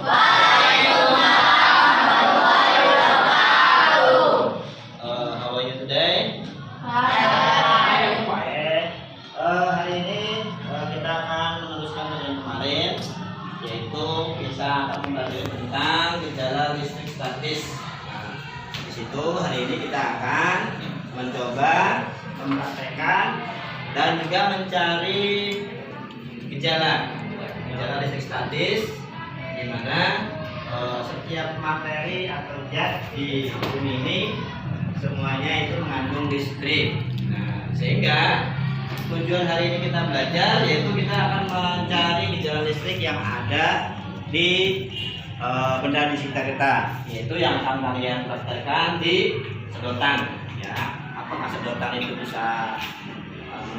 How are you today? Hari ini kita akan meneruskan yang kemarin, yaitu kita akan membahas tentang gejala listrik statis. Nah, di situ hari ini kita akan mencoba mempraktekkan dan juga mencari gejala listrik statis, di mana setiap materi atau zat di bumi ini semuanya itu mengandung listrik. Nah, sehingga tujuan hari ini kita belajar yaitu kita akan mencari gejala listrik yang ada di benda di sekitar kita, yaitu yang akan kalian praktekkan di sedotan. Ya, apakah sedotan itu bisa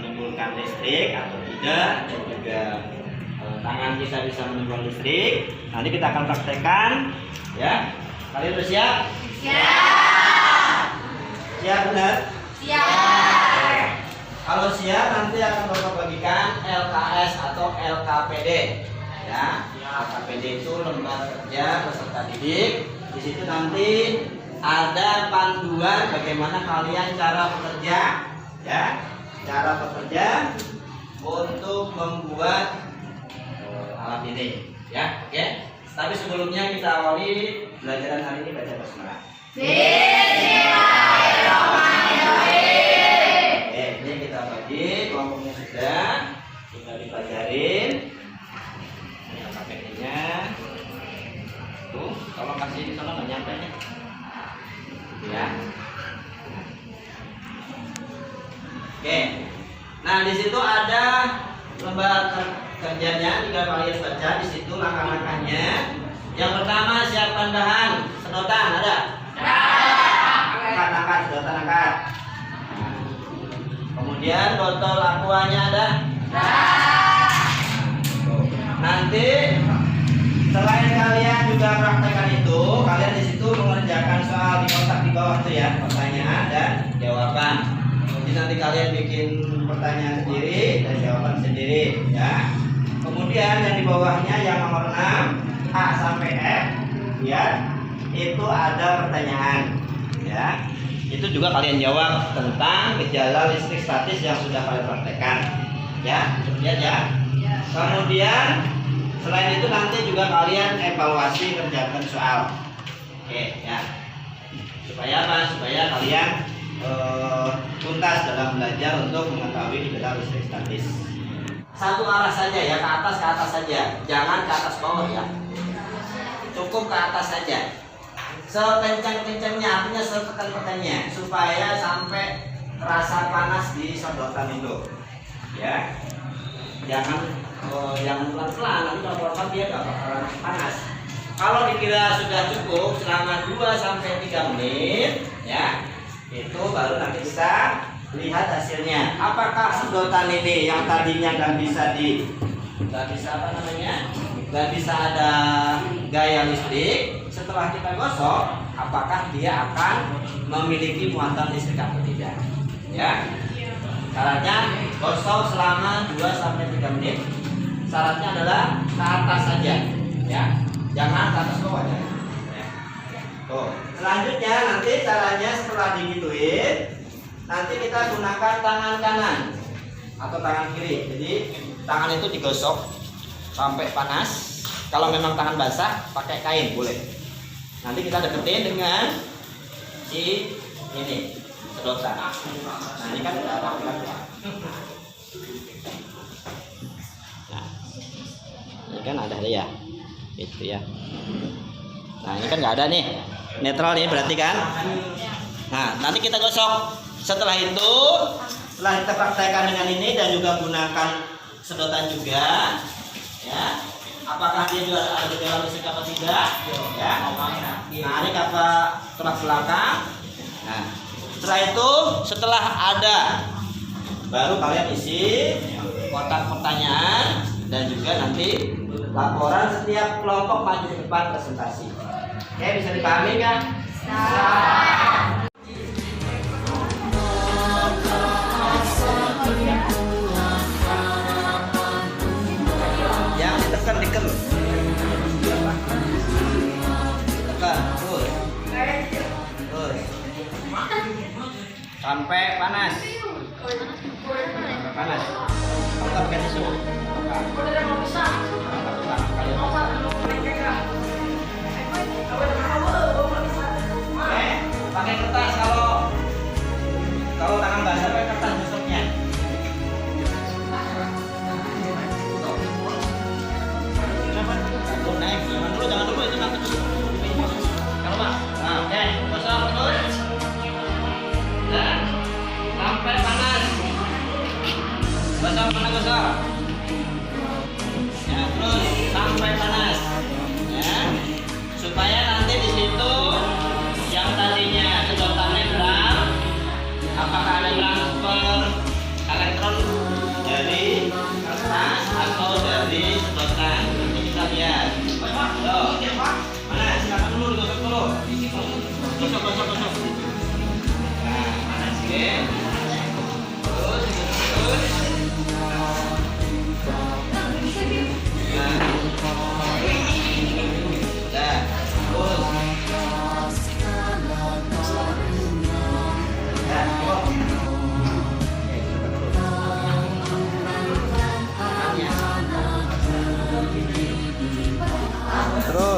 menimbulkan listrik atau tidak, dan juga tangan kita bisa menimbulkan listrik. Nanti kita akan praktekkan. Ya, kalian udah siap? Siap. Siap benar? Siap. Kalau siap nanti akan Bapak bagikan LKS atau LKPD. Ya, LKPD itu lembar kerja peserta didik. Di situ nanti ada panduan bagaimana kalian cara bekerja, ya, cara bekerja untuk membuat alat ini. Ya, oke. Tapi sebelumnya kita awali pelajaran hari ini baca basmalah. Bismillahirrahmanirrahim. Oke, ini kita bagi kelompoknya sudah, tinggal dipelajarin. Ini LKPD-nya. Tuh, kalau kasih di sana nggak nyampe nih. Ya. Oke. Nah, di situ ada lembar kerjanya, tinggal kalian baca di situ langkah-langkahnya. Yang pertama, siapkan bahan. Sedotan ada? Angkat sedotan, angkat. Kemudian botol aquanya ada? Nanti selain kalian juga praktekkan itu, kalian di situ mengerjakan soal di kotak di bawah itu ya, pertanyaan dan jawaban. Jadi nanti kalian bikin pertanyaan sendiri dan jawaban sendiri, ya. Kemudian yang di bawahnya yang nomor 6 A sampai F, ya, itu ada pertanyaan, ya. Itu juga kalian jawab tentang gejala listrik statis yang sudah kalian praktekkan, ya. Lihat ya. Kemudian selain itu nanti juga kalian evaluasi kerjakan soal. Oke, ya. Supaya apa? Supaya kalian tuntas dalam belajar untuk mengetahui gejala listrik statis. Satu arah saja ya, ke atas saja, jangan ke atas bawah ya. Cukup ke atas saja. Sekencang-kencangnya, artinya setekan-tekannya, supaya sampai terasa panas di sedotan itu. Ya, jangan pelan-pelan, nanti kalau pelan dia nggak bakalan panas. Kalau dikira sudah cukup selama 2-3 menit, ya, itu baru nanti kita lihat hasilnya. Apakah sedotan ini yang tadinya nggak bisa ada gaya listrik, setelah kita gosok, apakah dia akan memiliki muatan listrik atau tidak? Ya, syaratnya gosok selama 2-3 menit. Syaratnya adalah ke atas saja, ya, jangan ke atas bawah ya. Tuh. Selanjutnya nanti caranya setelah digituin, nanti kita gunakan tangan kanan atau tangan kiri. Jadi tangan itu digosok sampai panas. Kalau memang tangan basah, pakai kain boleh. Nanti kita deketin dengan si ini sedotan. Nah, ini kan udah ada ya. Nah, ini kan ada ya, itu ya. Nah, ini kan nggak ada nih, netral nih berarti kan. Nah, nanti kita gosok. Setelah itu, setelah kita praktekkan dengan ini dan juga gunakan sedotan juga, ya. Apakah dia juga ada gejala listrik atau tidak? Ya. Nah, ini kata tulang belakang. Nah, setelah itu, setelah ada, baru kalian isi kotak pertanyaan dan juga nanti laporan setiap kelompok maju ke depan presentasi. Oke, bisa dipahami kan? Yang ditekan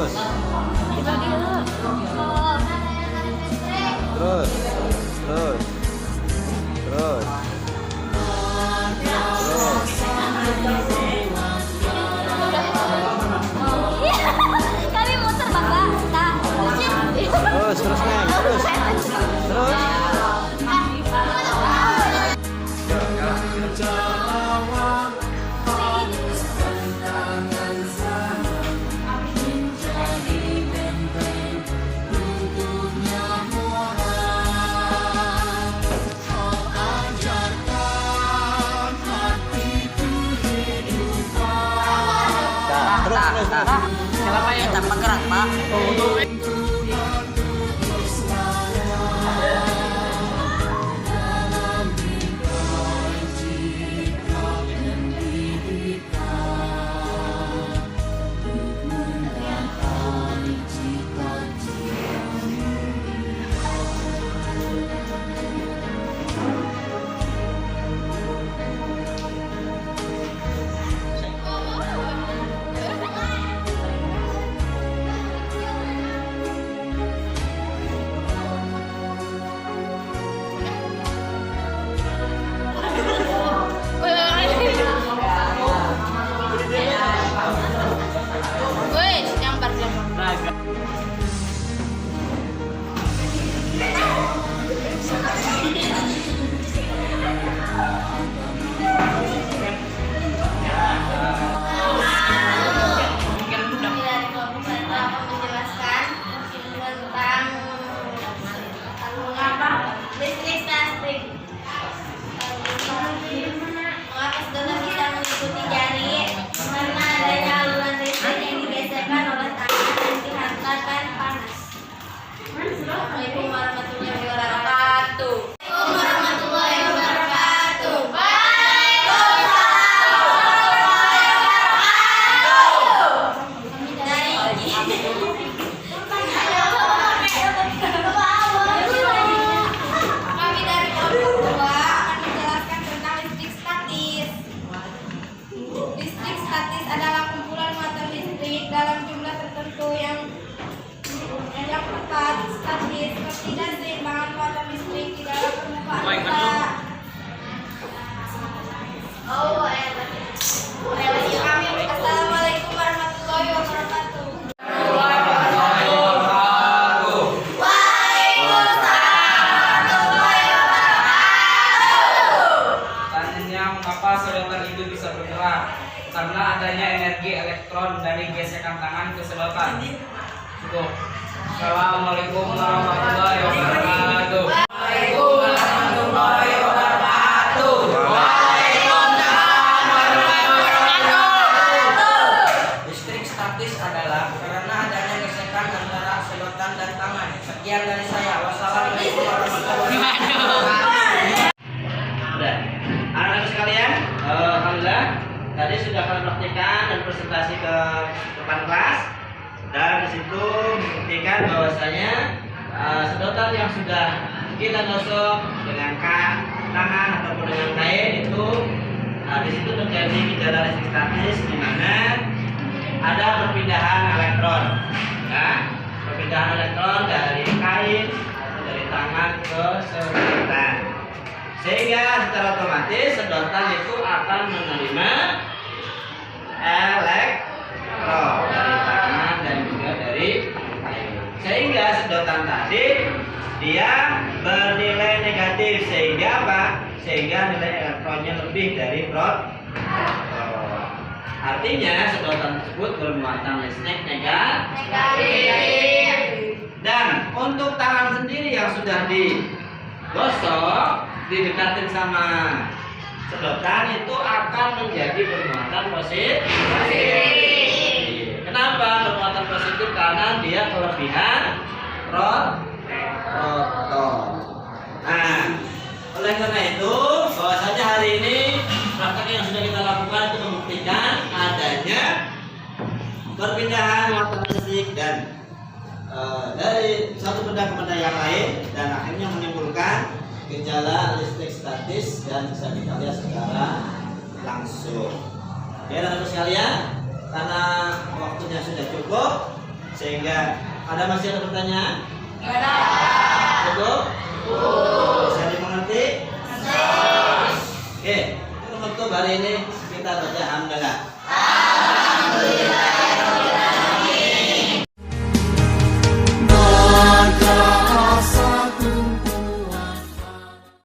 terus. Terus. Terus. Terus. Kami muter Bapak. Terus Neng, terus. Terus. Kenapa ya tanpa gerak, Pak? Assalamualaikum warahmatullahi wabarakatuh. Warahmatullahi wabarakatuh. Kami dari kelompok 2 akan menjelaskan tentang listrik statis. Listrik statis adalah kumpulan muatan listrik dalam jumlah tertentu yang tepat, statis, ketidakseimbangan muatan listrik di dalam permukaan tanah. Assalamualaikum warahmatullahi wabarakatuh. Tanya mengapa sedotan itu bisa bergerak? Karena adanya energi elektron dari gesekan tangan ke sedotan. Cukup. Assalamualaikum warahmatullahi wabarakatuh. Waalaikumsalam warahmatullahi wabarakatuh. Listrik statis adalah karena adanya gesekan antara sedotan dan tangan. Sekian dari saya. Wassalamualaikum warahmatullahi wabarakatuh. Udah. Anak-anak sekalian, alhamdulillah tadi sudah kalian praktikkan dan presentasi ke depan kelas. Dan di situ membuktikan bahwasanya sedotan yang sudah kita gosok dengan tangan ataupun dengan kain itu di situ terjadi gejala listrik statis di mana ada perpindahan elektron, ya, perpindahan elektron dari kain atau dari tangan ke sedotan, sehingga secara otomatis sedotan itu akan menerima elektron dari tangan dan juga dari kain, sehingga sedotan tadi dia bernilai negatif, sehingga apa? Sehingga nilai elektronnya lebih dari proton. Artinya sedotan tersebut bermuatan listrik negatif. Dan untuk tangan sendiri yang sudah digosok, didekatin sama sedotan, itu akan menjadi bermuatan positif. Kenapa bermuatan positif? Karena dia kelebihan proton. Nah, oleh karena itu bahwasanya hari ini praktek yang sudah kita lakukan itu membuktikan adanya perpindahan muatan listrik dan dari satu benda ke benda yang lain, dan akhirnya menimbulkan gejala listrik statis dan bisa kita lihat secara langsung. Ya, teman-teman sekalian, karena waktunya sudah cukup, Sehingga masih ada pertanyaan? Ada. Cukup? Bisa dimengerti? Oke, untuk hari ini kita baca hamdalah.